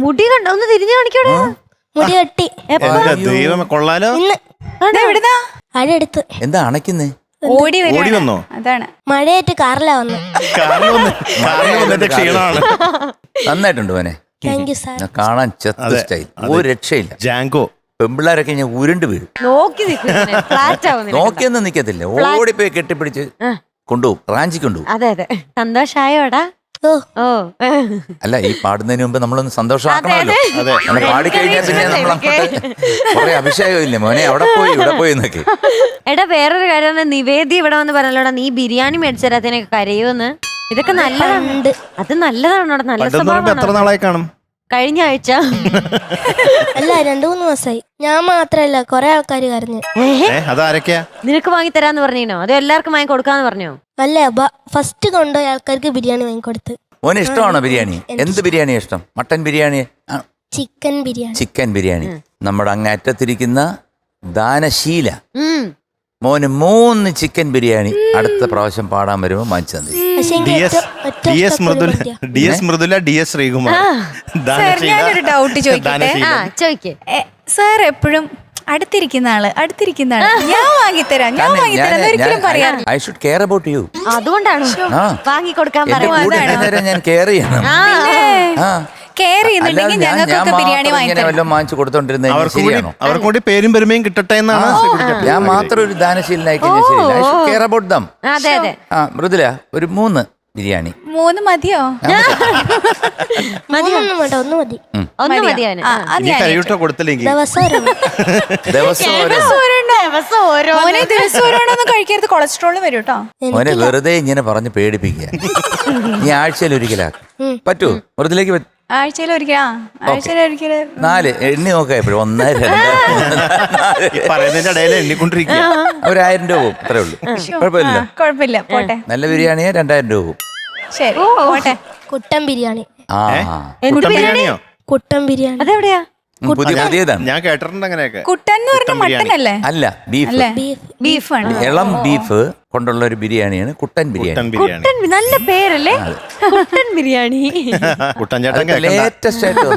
മുടി കണ്ടോ? ഒന്ന് തിരിഞ്ഞു കാണിക്കോടെ. മുടി കെട്ടി. ദൈവമേ കൊള്ളാലോ. അഴെടുത്ത്. എന്താ അണയ്ക്കുന്നേ? ഓടി വന്നോ? അതാണ് മഴയായിട്ട് കാറിലാ വന്ന്. ക്ഷീണമാണ്. നന്നായിട്ടുണ്ട് മോനെ. Thank you sir. കാണാൻ ചെത്ത സ്റ്റൈൽ. ഒരു രക്ഷയില്ല. ജാങ്കോ. പെമ്പിള്ളാരൊക്കെ ഞാൻ ഉരുണ്ട് വീഴും. നോക്കിയൊന്നും നിക്കത്തില്ല. ഓടിപ്പോയി കെട്ടിപ്പിടിച്ച് കൊണ്ടുപോകും. റാഞ്ചി കൊണ്ടുപോകും. അതെ അതെ. സന്തോഷായോടാ? ഓ അല്ല, ഈ പാടുന്നതിന് മുമ്പ് നമ്മളൊന്ന് സന്തോഷമാക്കണമല്ലോ. നമ്മൾ പാടിക്കഴിഞ്ഞാൽ പിന്നെ നമ്മൾ കുറെ അഭിഷേകം ഇല്ലേ മോനെ, അവിടെ പോയി ഇവിടെ പോയി എന്നൊക്കെ. എടാ വേറൊരു കാര്യം, നിവേദി ഇവിടെ വന്ന് പറഞ്ഞല്ലോടാ നീ ബിരിയാണി മേടിച്ചതിനൊക്കെ കരയുമെന്ന്. ഇതൊക്കെ നല്ലതാണ്. അത് നല്ലതാണോടാ? നല്ല സ്വഭാവം. എത്ര നാളായി കാണും? കഴിഞ്ഞ ആഴ്ച. അല്ല 2-3 മാസമായി. ഞാൻ മാത്രല്ല, കൊറേ ആൾക്കാര് കരഞ്ഞു. അതാരൊക്കെയാ? നിനക്ക് വാങ്ങി തരാന്ന് പറഞ്ഞോ അതോ എല്ലാവർക്കും വാങ്ങി കൊടുക്കാന്ന് പറഞ്ഞോ? അല്ല, ഫസ്റ്റ് കൊണ്ടുപോയി ആൾക്കാർക്ക് ബിരിയാണി വാങ്ങിക്കൊടുത്ത്. മോനെ ഇഷ്ടമാണോ ബിരിയാണി? എന്ത് ബിരിയാണിയാ ഇഷ്ടം? Mutton biryani? Chicken biryani. Chicken biryani. നമ്മുടെ അങ്ങറ്റത്തിരിക്കുന്ന ദാനശീല മോന് 3 ചിക്കൻ ബിരിയാണി അടുത്ത പ്രാവശ്യം പാടാൻ വരുമ്പോ വാങ്ങിച്ചു തന്നെ. ഞാനൊരു ഡൗട്ട് ചോദിക്കട്ടെ? സാർ എപ്പോഴും അടുത്തിരിക്കുന്ന ആള് ഞാൻ വാങ്ങിത്തരാം ഒരിക്കലും പറയാം. I should care about you. അതുകൊണ്ടാണ് വാങ്ങി കൊടുക്കാൻ പറയുന്നത്. ഞാൻ കെയർ ചെയ്യണം. കെയർ ചെയ്യുന്നുണ്ടെങ്കിൽ ഞങ്ങൾക്കൊക്കെ ബിരിയാണി വാങ്ങിച്ചു കൊടുത്തോണ്ടിരുന്ന അവർക്ക് കൂടി പേരും പെരുമയും കിട്ടട്ടെ എന്നാണ്. ഞാൻ മാത്രം ഒരു ദാനശീലനായി കഴിഞ്ഞാൽ ശരിയില്ല. I should care about them. Mridula ഒരു 3 ബിരിയാണി. 3 മതിയോ? ഒന്ന് മതി. ഒന്ന് മതിയോ? കൊടുത്തില്ലെങ്കിൽ ദിവസം ഓരോന്നും കഴിക്കരുത്, കൊളസ്ട്രോൾ വരും കേട്ടോ. മോനെ വെറുതെ ഇങ്ങനെ പറഞ്ഞ് പേടിപ്പിക്കുക. നീ ആഴ്ചയിൽ ഒരിക്കലാ പറ്റൂ? മൃദുലേക്ക് ആഴ്ചയിൽ ഒരിക്കലാ? 4 എണ്ണി നോക്കാം എപ്പോഴും. 1, 2 പറയുന്നതിന്റെ ഇടയിൽ എണ്ണിക്കൊണ്ടിരിക്കുക. 1000 രൂപ പോകും. അത്രേ ഉള്ളൂ. കുഴപ്പമില്ല, പോട്ടെ. നല്ല ബിരിയാണിയാ 2000 രൂപ പോകും. ശരി, പോട്ടെ. കുട്ടൻ ബിരിയാണി. ബിരിയാണിയോ? കുട്ടൻ ബിരിയാണി അതെവിടെയാ? പുതിയതാണ്. ഞാൻ കേട്ടിട്ടുണ്ട് അങ്ങനെയൊക്കെ. കുട്ടൻ എന്ന് പറഞ്ഞ മട്ടൻ അല്ലേ? അല്ല, ബീഫാണ്. ഇളം ബീഫ് കൊണ്ടുള്ള ഒരു ബിരിയാണിയാണ് കുട്ടൻ ബിരിയാണി. നല്ല പേരല്ലേ, കുട്ടൻ ബിരിയാണി. കുട്ടൻ ചേട്ടൻ ലേറ്റസ്റ്റ് ആയിട്ട്